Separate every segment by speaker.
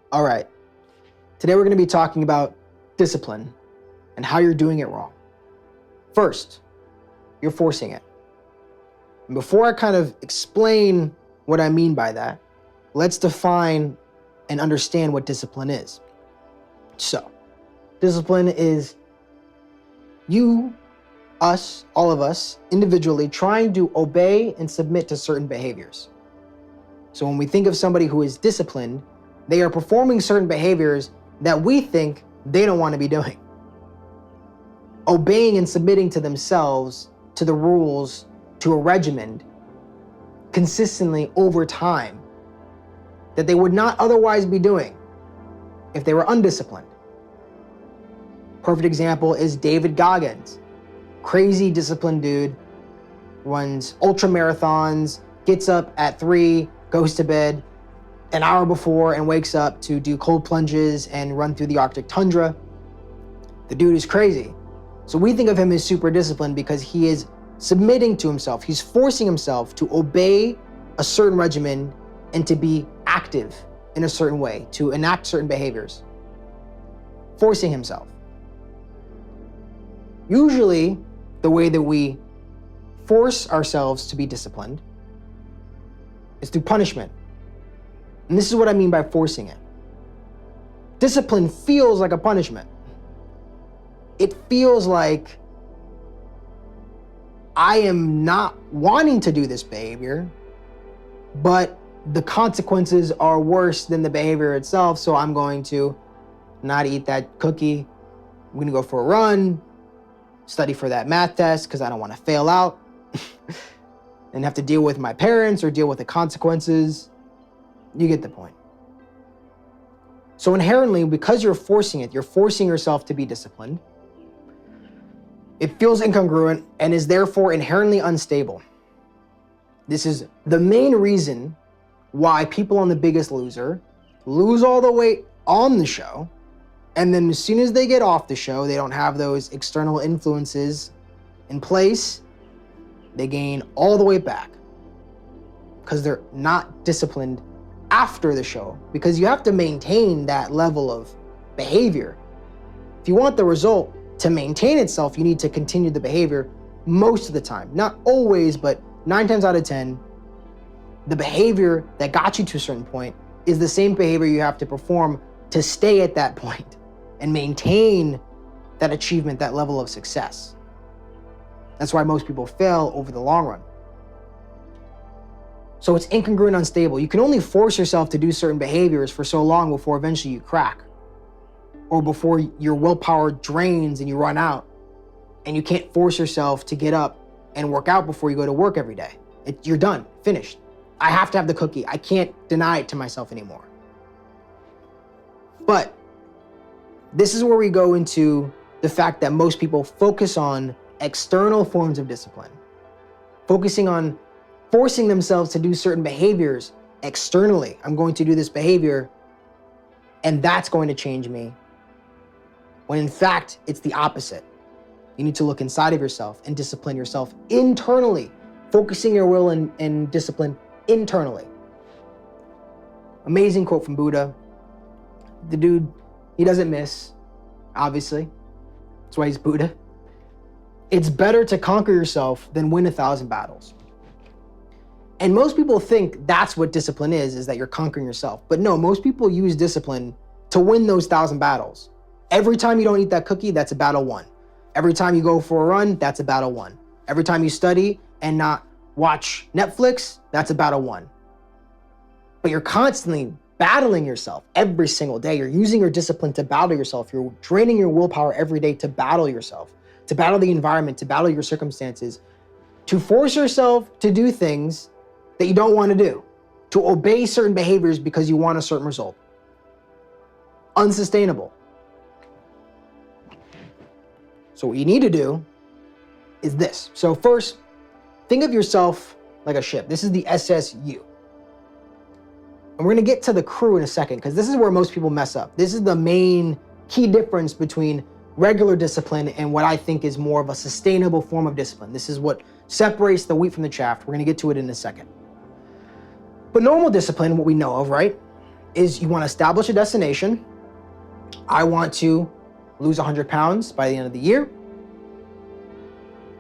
Speaker 1: All right, today we're going to be talking about discipline and how you're doing it wrong. First, you're forcing it. And before I kind of explain what I mean by that, let's define and understand what discipline is. So, discipline is you, us, all of us, individually trying to obey and submit to certain behaviors. So when we think of somebody who is disciplined, they are performing certain behaviors that we think they don't want to be doing. Obeying and submitting to themselves, to the rules, to a regimen, consistently over time, that they would not otherwise be doing if they were undisciplined. Perfect example is David Goggins. Crazy disciplined dude, runs ultra marathons, gets up at 3, goes to bed an hour before and wakes up to do cold plunges and run through the Arctic tundra. The dude is crazy. So we think of him as super disciplined because he is submitting to himself. He's forcing himself to obey a certain regimen and to be active in a certain way, to enact certain behaviors. Forcing himself. Usually, the way that we force ourselves to be disciplined is through punishment. And this is what I mean by forcing it. Discipline feels like a punishment. It feels like I am not wanting to do this behavior, but the consequences are worse than the behavior itself, so I'm going to not eat that cookie. I'm gonna go for a run, study for that math test because I don't want to fail out and have to deal with my parents or deal with the consequences. You get the point. So inherently, because you're forcing it, you're forcing yourself to be disciplined. It feels incongruent and is therefore inherently unstable. This is the main reason why people on The Biggest Loser lose all the weight on the show, and then as soon as they get off the show, they don't have those external influences in place, they gain all the way back because they're not disciplined after the show, because you have to maintain that level of behavior. If you want the result to maintain itself, you need to continue the behavior most of the time. Not always, but 9 times out of 10, the behavior that got you to a certain point is the same behavior you have to perform to stay at that point and maintain that achievement, that level of success. That's why most people fail over the long run. So it's incongruent, unstable. You can only force yourself to do certain behaviors for so long before eventually you crack, or before your willpower drains and you run out, and you can't force yourself to get up and work out before you go to work every day. You're done, finished. I have to have the cookie. I can't deny it to myself anymore. But this is where we go into the fact that most people focus on external forms of discipline, focusing on forcing themselves to do certain behaviors externally. I'm going to do this behavior and that's going to change me. When in fact, it's the opposite. You need to look inside of yourself and discipline yourself internally, focusing your will and discipline internally. Amazing quote from Buddha. The dude, he doesn't miss, obviously. That's why he's Buddha. It's better to conquer yourself than win 1,000 battles. And most people think that's what discipline is that you're conquering yourself. But no, most people use discipline to win those 1,000 battles. Every time you don't eat that cookie, that's a battle won. Every time you go for a run, that's a battle won. Every time you study and not watch Netflix, that's a battle won. But you're constantly battling yourself every single day. You're using your discipline to battle yourself. You're draining your willpower every day to battle yourself, to battle the environment, to battle your circumstances, to force yourself to do things that you don't want to do, to obey certain behaviors because you want a certain result. Unsustainable. So what you need to do is this. So first, think of yourself like a ship. This is the SSU. And we're gonna get to the crew in a second, because this is where most people mess up. This is the main key difference between regular discipline and what I think is more of a sustainable form of discipline. This is what separates the wheat from the chaff. We're gonna get to it in a second. But normal discipline, what we know of, right? is you want to establish a destination. I want to lose 100 pounds by the end of the year.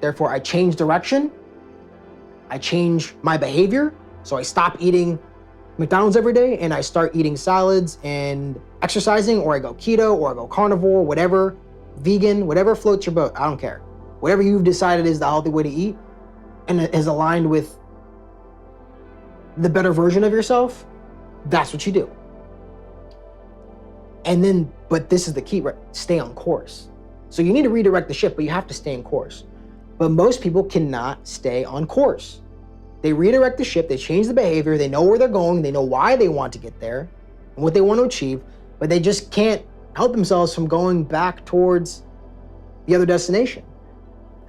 Speaker 1: Therefore, I change direction. I change my behavior. So I stop eating McDonald's every day and I start eating salads and exercising, or I go keto, or I go carnivore, whatever, vegan, whatever floats your boat. I don't care. Whatever you've decided is the healthy way to eat and is aligned with the better version of yourself, that's what you do. And then, but this is the key, right? Stay on course. So you need to redirect the ship, but you have to stay on course. But most people cannot stay on course. They redirect the ship, they change the behavior, they know where they're going, they know why they want to get there and what they want to achieve, but they just can't help themselves from going back towards the other destination.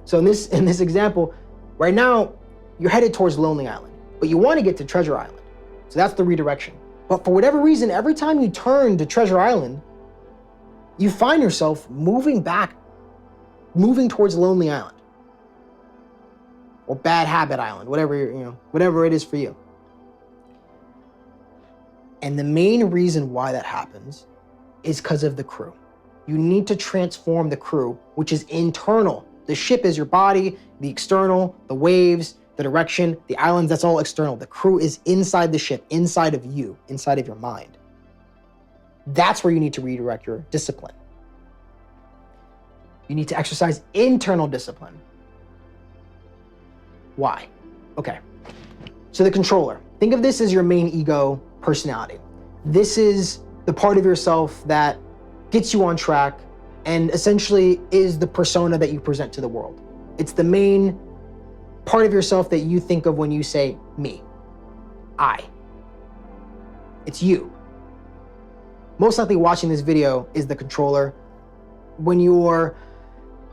Speaker 1: So in this example, right now, you're headed towards Lonely Island, but you want to get to Treasure Island. So that's the redirection. But for whatever reason, every time you turn to Treasure Island, you find yourself moving towards Lonely Island. Or Bad Habit Island, whatever it is for you. And the main reason why that happens is because of the crew. You need to transform the crew, which is internal. The ship is your body, the external, the waves, the direction, the islands, that's all external. The crew is inside the ship, inside of you, inside of your mind. That's where you need to redirect your discipline. You need to exercise internal discipline. Why? Okay. So the controller. Think of this as your main ego personality. This is the part of yourself that gets you on track and essentially is the persona that you present to the world. It's the main part of yourself that you think of when you say me, I. It's you. Most likely watching this video is the controller. When you're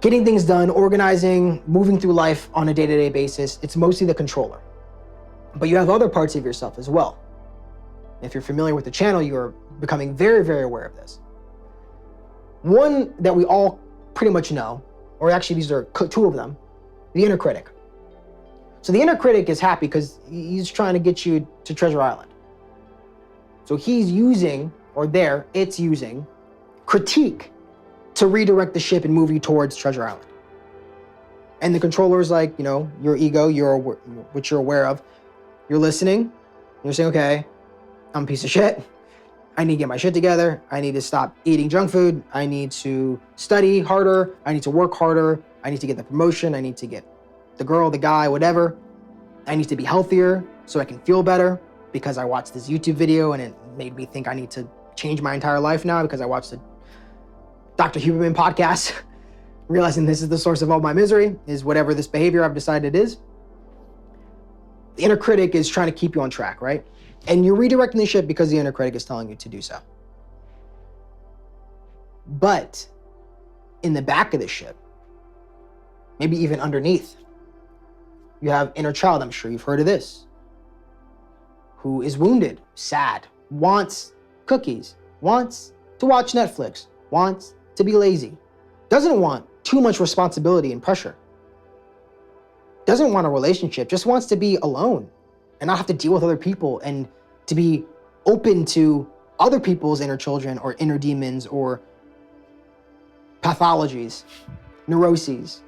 Speaker 1: getting things done, organizing, moving through life on a day-to-day basis, it's mostly the controller. But you have other parts of yourself as well. If you're familiar with the channel, you're becoming very, very aware of this. One that we all pretty much know, or actually these are two of them, the inner critic. So the inner critic is happy because he's trying to get you to Treasure Island. So he's using, it's using critique to redirect the ship and move you towards Treasure Island. And the controller is like, your ego, which you're aware of. You're listening, you're saying, okay, I'm a piece of shit. I need to get my shit together. I need to stop eating junk food. I need to study harder. I need to work harder. I need to get the promotion. I need to get the girl, the guy, whatever. I need to be healthier so I can feel better because I watched this YouTube video and it made me think I need to change my entire life now because I watched the Dr. Huberman podcast, realizing this is the source of all my misery, is whatever this behavior I've decided it is. The inner critic is trying to keep you on track, right? And you're redirecting the ship because the inner critic is telling you to do so. But in the back of the ship, maybe even underneath, you have inner child, I'm sure you've heard of this, who is wounded, sad, wants cookies, wants to watch Netflix, wants to be lazy, doesn't want too much responsibility and pressure, doesn't want a relationship, just wants to be alone and not have to deal with other people and to be open to other people's inner children or inner demons or pathologies, neuroses.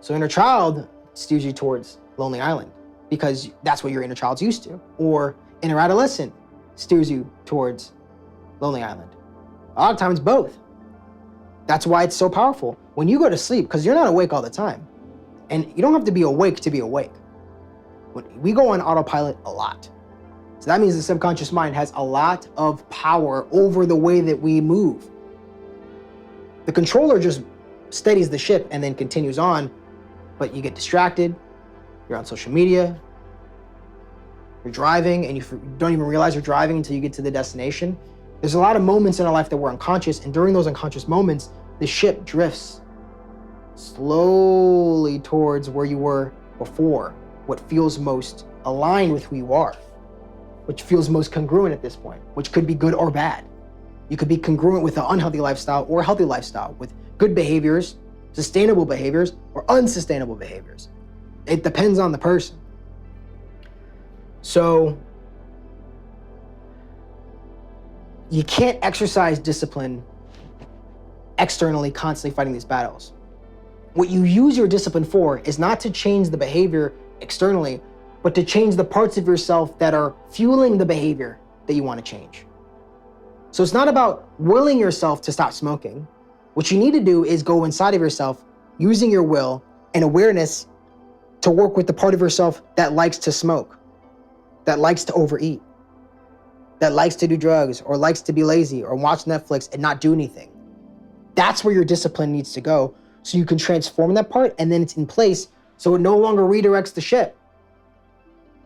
Speaker 1: So inner child steers you towards Lonely Island because that's what your inner child's used to. Or inner adolescent steers you towards Lonely Island. A lot of times both. That's why it's so powerful. When you go to sleep, because you're not awake all the time, and you don't have to be awake to be awake. We go on autopilot a lot. So that means the subconscious mind has a lot of power over the way that we move. The controller just steadies the ship and then continues on, but you get distracted, you're on social media, you're driving, and you don't even realize you're driving until you get to the destination. There's a lot of moments in our life that we're unconscious, and during those unconscious moments, the ship drifts slowly towards where you were before, what feels most aligned with who you are, which feels most congruent at this point, which could be good or bad. You could be congruent with an unhealthy lifestyle or a healthy lifestyle, with good behaviors, sustainable behaviors, or unsustainable behaviors. It depends on the person. So You can't exercise discipline externally, constantly fighting these battles. What you use your discipline for is not to change the behavior externally, but to change the parts of yourself that are fueling the behavior that you want to change. So it's not about willing yourself to stop smoking. What you need to do is go inside of yourself, using your will and awareness to work with the part of yourself that likes to smoke, that likes to overeat, that likes to do drugs, or likes to be lazy or watch Netflix and not do anything. That's where your discipline needs to go, so you can transform that part, and then it's in place so it no longer redirects the ship.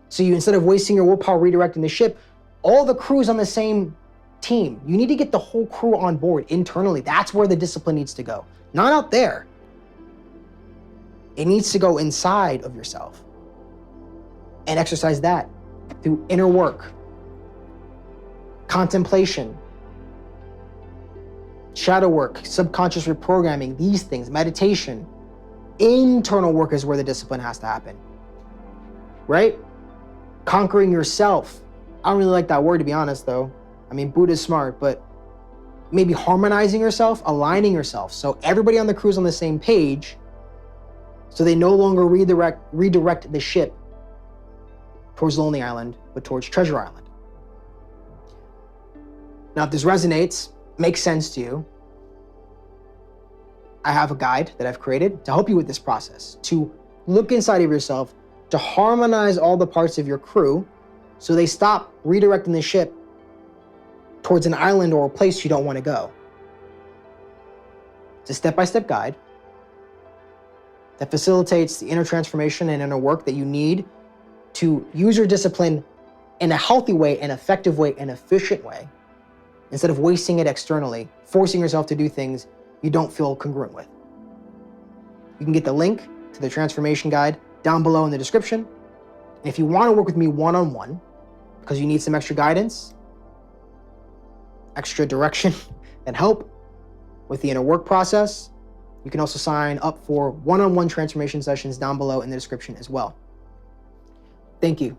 Speaker 1: So you, instead of wasting your willpower redirecting the ship, all the crew's on the same team. You need to get the whole crew on board internally. That's where the discipline needs to go, not out there. It needs to go inside of yourself and exercise that through inner work, contemplation, shadow work, subconscious reprogramming, these things, meditation. Internal work is where the discipline has to happen, right? Conquering yourself. I don't really like that word, to be honest, though. I mean, Buddha's smart, but maybe harmonizing yourself, aligning yourself. So everybody on the crew is on the same page, so they no longer redirect the ship towards Lonely Island, but towards Treasure Island. Now, if this resonates, makes sense to you, I have a guide that I've created to help you with this process, to look inside of yourself, to harmonize all the parts of your crew so they stop redirecting the ship towards an island or a place you don't want to go. It's a step-by-step guide that facilitates the inner transformation and inner work that you need to use your discipline in a healthy way, an effective way, an efficient way, instead of wasting it externally, forcing yourself to do things you don't feel congruent with. You can get the link to the transformation guide down below in the description. And if you want to work with me one-on-one, because you need some extra guidance, extra direction, and help with the inner work process, you can also sign up for one-on-one transformation sessions down below in the description as well. Thank you.